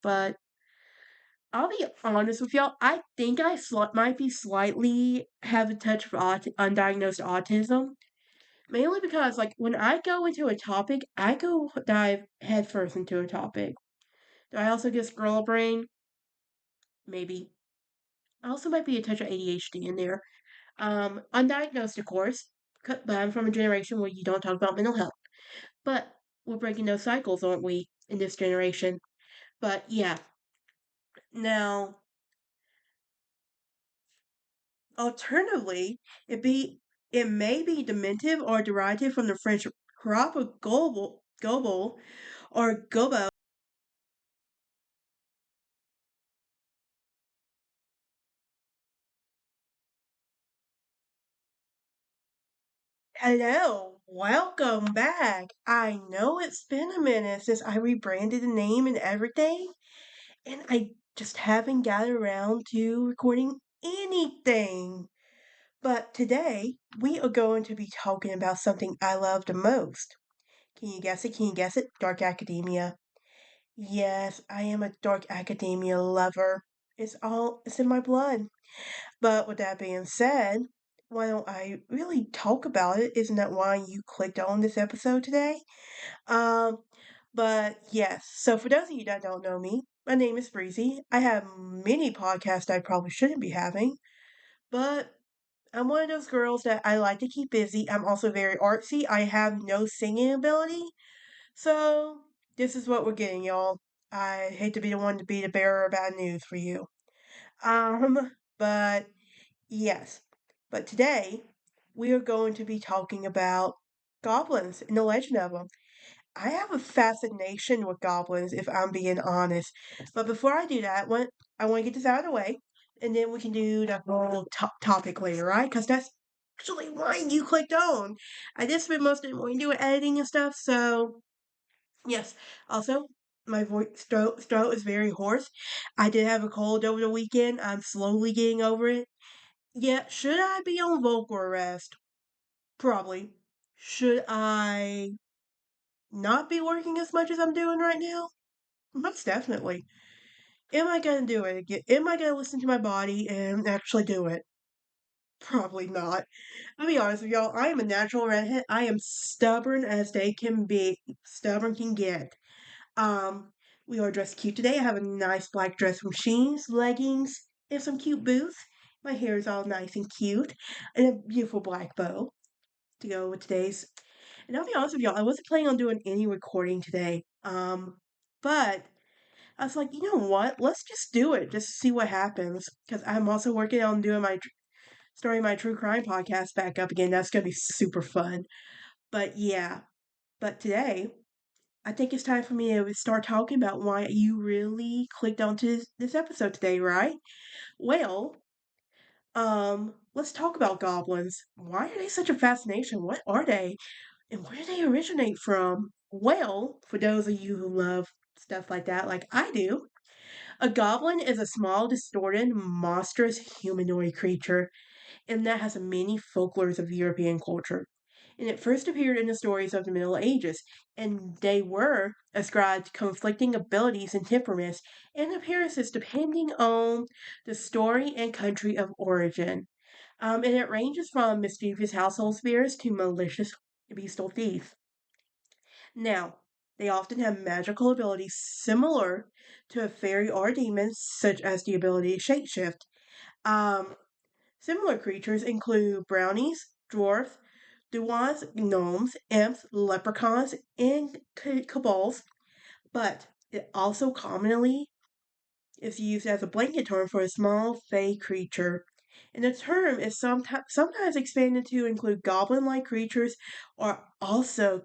but I'll be honest with y'all. I think might be slightly have a touch of undiagnosed autism. Mainly because, like, when I go into a topic, I go dive headfirst into a topic. Do I also get squirrel brain? Maybe. I also might be a touch of ADHD in there. Undiagnosed, of course, but I'm from a generation where you don't talk about mental health. But we're breaking those cycles, aren't we, in this generation? But yeah. Now, alternatively, it may be diminutive or derived from the French crop of gobble or gobo. Hello, welcome back. I know it's been a minute since I rebranded the name and everything, and I just haven't gotten around to recording anything. But today, we are going to be talking about something I love the most. Can you guess it? Can you guess it? Dark academia. Yes, I am a dark academia lover. It's in my blood. But with that being said, why don't I really talk about it? Isn't that why you clicked on this episode today? Um, but yes, so for those of you that don't know me, my name is Breezy. I have many podcasts I probably shouldn't be having, but I'm one of those girls that I like to keep busy. I'm also very artsy. I have no singing ability, so this is what we're getting, y'all. I hate to be the one to be the bearer of bad news for you. But yes. But today we are going to be talking about goblins and the legend of them. I have a fascination with goblins, if I'm being honest. But before I do that, I want to get this out of the way, and then we can do the whole topic later, right? Because that's actually why you clicked on. I did spend most of the morning doing editing and stuff, so yes. Also, my throat is very hoarse. I did have a cold over the weekend. I'm slowly getting over it. Yeah, should I be on vocal arrest? Probably. Should I not be working as much as I'm doing right now? Most definitely. Am I gonna do it again? Am I gonna listen to my body and actually do it? Probably not. I'll be honest with y'all, I am a natural redhead. I am stubborn as they can be. Stubborn can get. Um, we are dressed cute today. I have a nice black dress from Shein's, leggings, and some cute boots. My hair is all nice and cute, and a beautiful black bow to go with today's. And I'll be honest with y'all, I wasn't planning on doing any recording today. But I was like, you know what? Let's just do it, just to see what happens. Because I'm also working on doing starting my true crime podcast back up again. That's gonna be super fun. But yeah, but today I think it's time for me to start talking about why you really clicked onto this episode today, right? Well, let's talk about goblins. Why are they such a fascination? What are they? And where do they originate from? Well, for those of you who love stuff like that, like I do, a goblin is a small, distorted, monstrous humanoid creature, and that has many folklores of European culture. And it first appeared in the stories of the Middle Ages, and they were ascribed conflicting abilities and temperaments and appearances depending on the story and country of origin. And it ranges from mischievous household spirits to malicious beastal thieves. Now, they often have magical abilities similar to a fairy or demon, such as the ability to shapeshift. Um, Similar creatures include brownies, dwarfs, duwans, gnomes, imps, leprechauns, and kobolds, but it also commonly is used as a blanket term for a small fey creature. And the term is sometimes expanded to include goblin-like creatures or also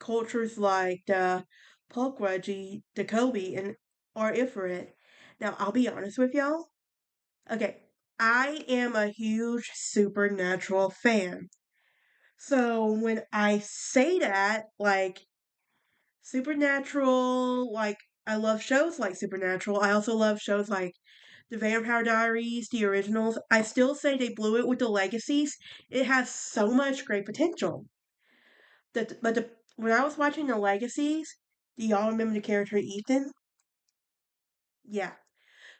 cultures like the Pulquaji, the Kobe, and or Ifrit. Now, I'll be honest with y'all. Okay, I am a huge supernatural fan. So when I say that, like supernatural, like I love shows like Supernatural. I also love shows like The Vampire Diaries, the originals. I still say they blew it with the legacies. It has so much great potential. When I was watching the legacies, do y'all remember the character Ethan? Yeah.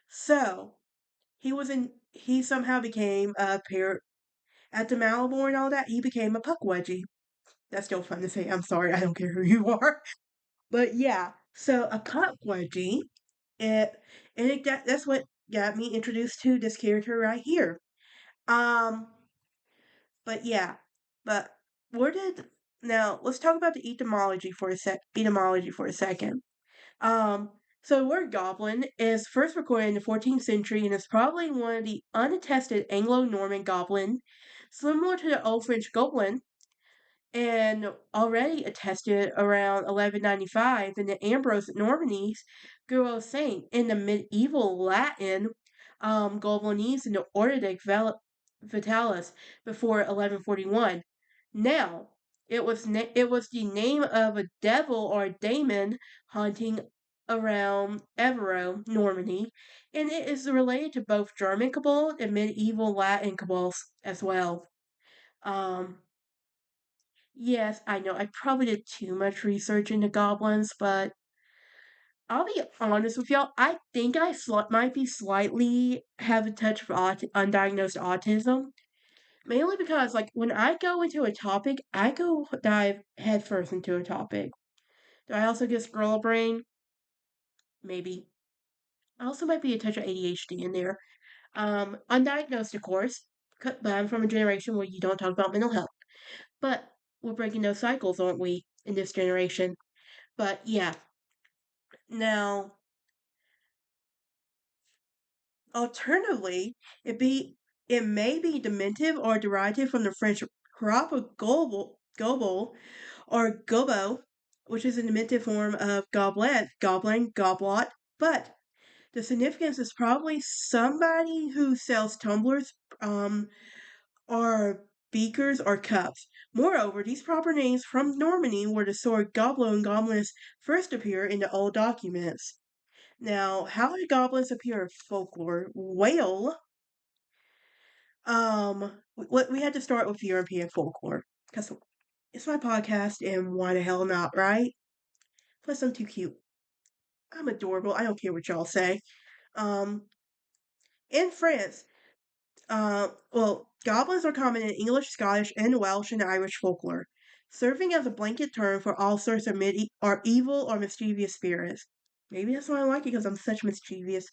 So he somehow became a pair at the Malibor and all that. He became a Puckwudgie. That's still fun to say. I'm sorry. I don't care who you are. But yeah. So a Puckwudgie, it, that's what got me introduced to this character right here. Um, but yeah. But where did now let's talk about the etymology for a second. Um, so the word goblin is first recorded in the 14th century and is probably one of the unattested Anglo-Norman goblin, similar to the Old French gobelin, and already attested around 1195 in the Ambrose Normandy's Guru Saint in the medieval Latin Goblins in the Ordic Vitalis before 1141. Now, it was the name of a devil or daemon haunting around Evero, Normandy, and it is related to both German Cabal and medieval Latin Cabals as well. Um, Yes, I know. I probably did too much research into goblins, but I'll be honest with y'all. I think might be slightly have a touch of undiagnosed autism. Mainly because, like, when I go into a topic, I go dive headfirst into a topic. Do I also get squirrel brain? Maybe. I also might be a touch of ADHD in there. Undiagnosed, of course, but I'm from a generation where you don't talk about mental health. But we're breaking those cycles, aren't we, in this generation? But yeah, now, alternatively, it be it may be diminutive or derived from the French crop of gobel or gobo, which is a diminutive form of goblin, but the significance is probably somebody who sells tumblers, or beakers or cups. Moreover, these proper names from Normandy where the sword goblo and gobliness first appear in the old documents. Now, how do goblins appear in folklore? Well, we had to start with European folklore because it's my podcast, and why the hell not, right? Plus, I'm too cute. I'm adorable. I don't care what y'all say. Um, in France, goblins are common in English, Scottish, and Welsh and Irish folklore, serving as a blanket term for all sorts of or evil or mischievous spirits. Maybe that's why I like it because I'm such mischievous.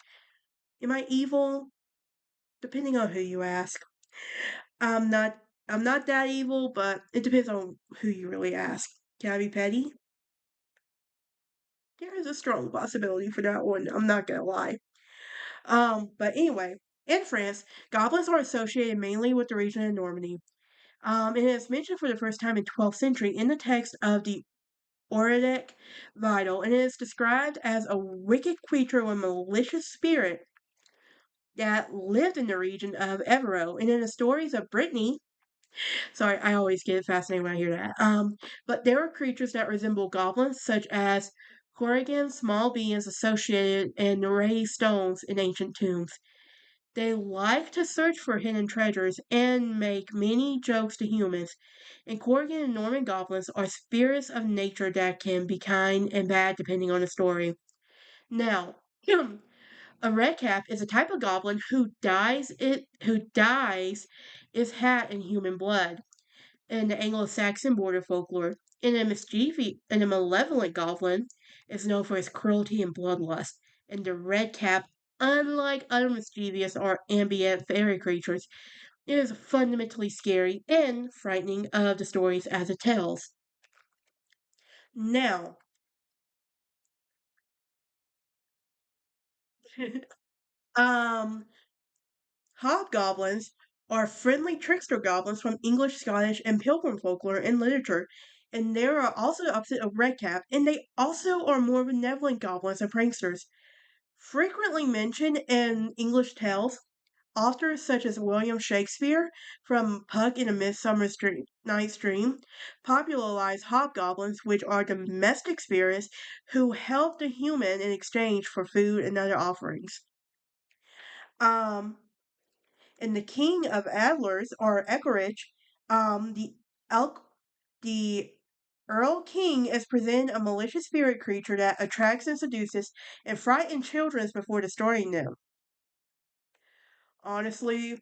Am I evil? Depending on who you ask. I'm not I'm not that evil, but it depends on who you really ask. Can I be petty? There is a strong possibility for that one. I'm not gonna lie. But anyway, in France, goblins are associated mainly with the region of Normandy. It is mentioned for the first time in 12th century in the text of the Ordic Vital, and it is described as a wicked creature with malicious spirit that lived in the region of Evero. And in the stories of Brittany, sorry, I always get fascinated when I hear that. But there are creatures that resemble goblins, such as Corrigan, small beings associated in raised stones in ancient tombs. They like to search for hidden treasures and make many jokes to humans. And Corrigan and Norman goblins are spirits of nature that can be kind and bad depending on the story. Now, a redcap is a type of goblin who dyes its hat in human blood in the Anglo-Saxon border folklore. And a malevolent goblin is known for its cruelty and bloodlust. And the red cap, unlike other mischievous or ambient fairy creatures, is fundamentally scary and frightening of the stories as it tells. Now, um, hobgoblins are friendly trickster goblins from English, Scottish, and Pilgrim folklore and literature, and they are also the opposite of redcap, and they also are more benevolent goblins and pranksters. Frequently mentioned in English tales, authors such as William Shakespeare from Puck in A Night's Dream popularized hobgoblins, which are domestic spirits who help the human in exchange for food and other offerings. Um, and the king of Adlers or Eckerich, the elk, the Earl King is presented a malicious spirit creature that attracts and seduces and frightens children before destroying them. Honestly,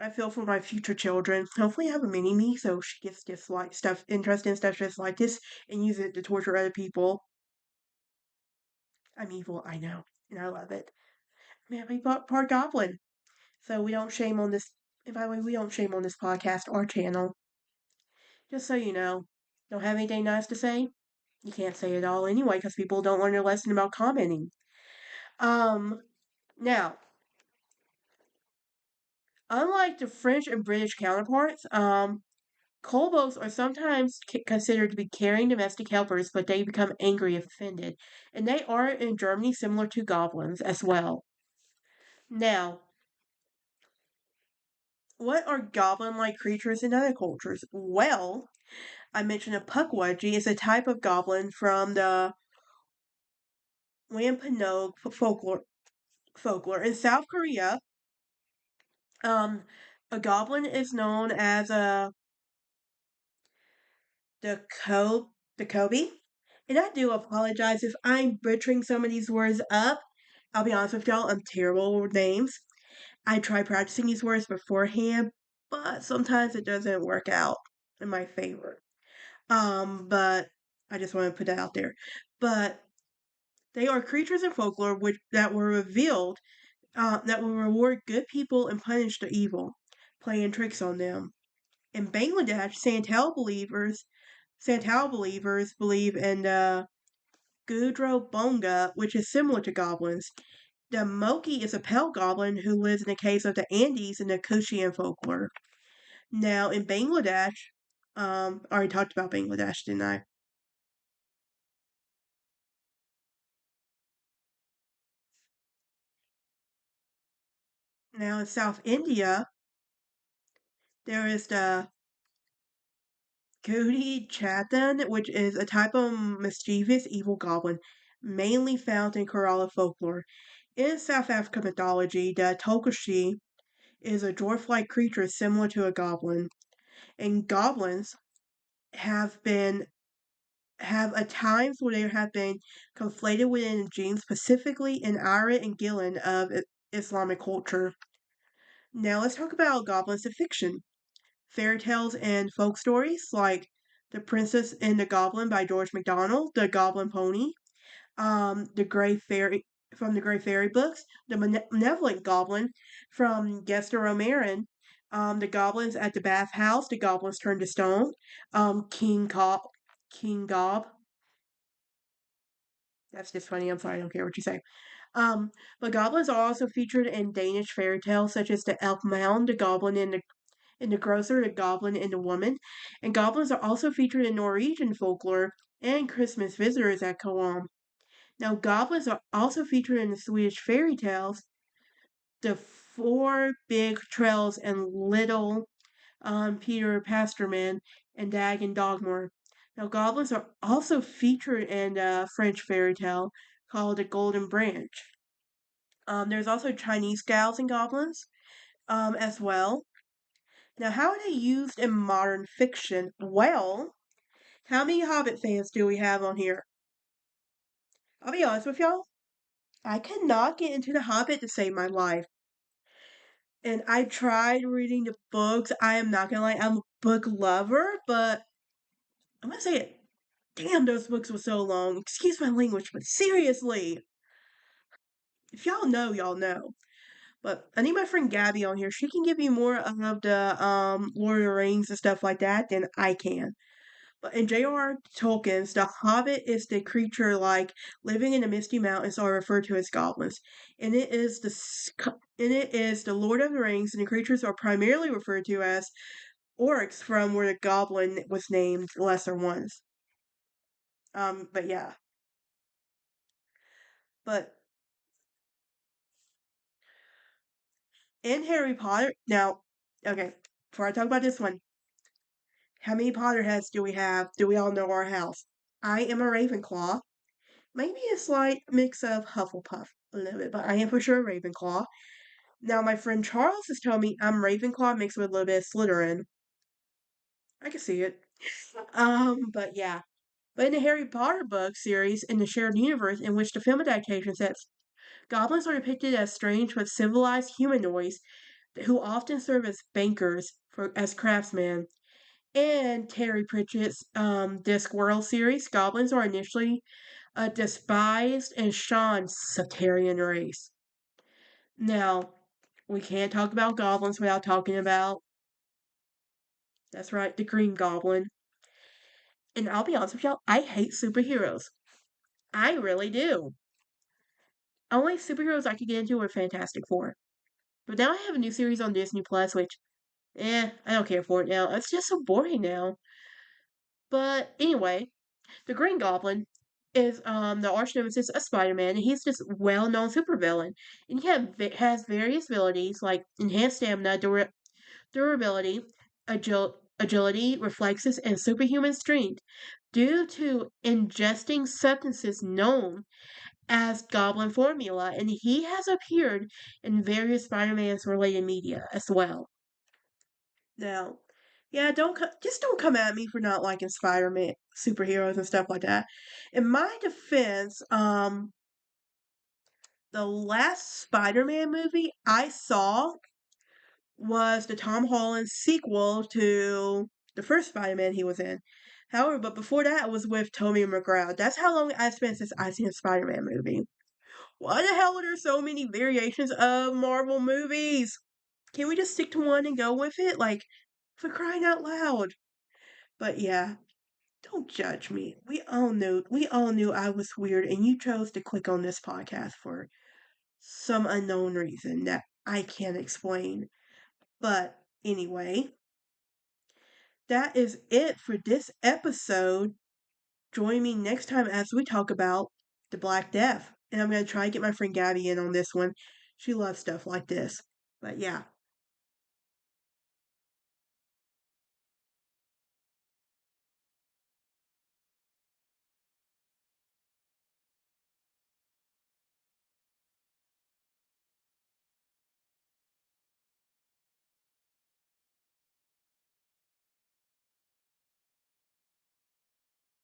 I feel for my future children. Hopefully, I have a mini me so she gets just like stuff, interesting stuff just like this, and use it to torture other people. I'm evil, I know, and I love it. Man, we bought part goblin, so we don't shame on this. And by the way, we don't shame on this podcast or channel. Just so you know, don't have anything nice to say? You can't say it all anyway because people don't learn their lesson about commenting. Um, Now, unlike the French and British counterparts, kobolds are sometimes considered to be caring domestic helpers, but they become angry if offended. And they are in Germany similar to goblins as well. Now, what are goblin-like creatures in other cultures? Well, I mentioned a pukwudgie is a type of goblin from the Wampanoag folklore. In South Korea, um, a goblin is known as the Kobe. And I do apologize if I'm butchering some of these words up. I'll be honest with y'all, I'm terrible with names. I try practicing these words beforehand, but sometimes it doesn't work out in my favor. But I just want to put that out there. But they are creatures in folklore which that were revealed that will reward good people and punish the evil, playing tricks on them. In Bangladesh, Santal believers believe in the Gudro Bonga, which is similar to goblins. The Moki is a pale goblin who lives in the caves of the Andes in the Kushian folklore. Now, in Bangladesh, I already talked about Bangladesh, didn't I? Now, in South India, there is the Kudi Chatan, which is a type of mischievous evil goblin, mainly found in Kerala folklore. In South African mythology, the Tokushi is a dwarf-like creature similar to a goblin, and goblins have been have at times where they have been conflated within the genes, specifically in Ira and Gillen of Islamic culture. Now let's talk about goblins in fiction. Fairy tales and folk stories like The Princess and the Goblin by George MacDonald, The Goblin Pony, the Gray Fairy from the Gray Fairy books, the Benevolent Goblin from Gesta Romarin, the Goblins at the Bathhouse, the Goblins Turned to Stone, King Gob. That's just funny. I'm sorry, I don't care what you say. But goblins are also featured in Danish fairy tales such as the Elf Mound, the Goblin in the Grocer, the Goblin and the Woman, and goblins are also featured in Norwegian folklore and Christmas visitors at Coam. Now, goblins are also featured in the Swedish fairy tales, the Four Big Trails and Little Peter Pasterman and Dag and Dogmore. Now, goblins are also featured in a French fairy tale called The Golden Branch. There's also Chinese gals and goblins as well. Now, how are they used in modern fiction? Well, how many Hobbit fans do we have on here? I'll be honest with y'all. I could not get into The Hobbit to save my life. And I tried reading the books. I am not gonna lie, I'm a book lover, but I'm gonna say it. Damn, those books were so long. Excuse my language, but seriously. If y'all know, y'all know. But I need my friend Gabby on here. She can give you more of the Lord of the Rings and stuff like that than I can. But in J.R. Tolkien's, the Hobbit is the creature like living in the misty mountains are referred to as goblins, and it is the Lord of the Rings, and the creatures are primarily referred to as orcs from where the goblin was named lesser ones. But yeah, but in Harry Potter, now, okay, before I talk about this one, how many Potterheads do we have? Do we all know our house? I am a Ravenclaw. Maybe a slight mix of Hufflepuff a little bit, but I am for sure a Ravenclaw. Now, my friend Charles has told me I'm Ravenclaw mixed with a little bit of Slytherin. I can see it. But yeah. But in the Harry Potter book series, in the shared universe in which the film adaptation sets, goblins are depicted as strange but civilized humanoids who often serve as bankers as craftsmen. In Terry Pratchett's Discworld series, goblins are initially a despised and shunned sectarian race. Now, we can't talk about goblins without talking about, that's right, the Green Goblin. And I'll be honest with y'all, I hate superheroes. I really do. Only superheroes I could get into are Fantastic Four. But now I have a new series on Disney Plus, which, I don't care for it now. It's just so boring now. But anyway, the Green Goblin is the arch nemesis of Spider-Man, and he's this well-known supervillain. And has various abilities like enhanced stamina, durability, agility, reflexes, and superhuman strength due to ingesting substances known as Goblin Formula, and he has appeared in various Spider-Man's related media as well. Now, yeah, just don't come at me for not liking Spider-Man superheroes and stuff like that. In my defense, the last Spider-Man movie I saw was the Tom Holland sequel to the first Spider-Man he was in. However, but before that it was with Tobey Maguire. That's how long I spent since I seen a Spider-Man movie. Why the hell are there so many variations of Marvel movies? Can we just stick to one and go with it? Like, for crying out loud. But yeah, don't judge me. We all knew I was weird and you chose to click on this podcast for some unknown reason that I can't explain. But anyway, that is it for this episode. Join me next time as we talk about the Black Death. And I'm going to try to get my friend Gabby in on this one. She loves stuff like this. But yeah,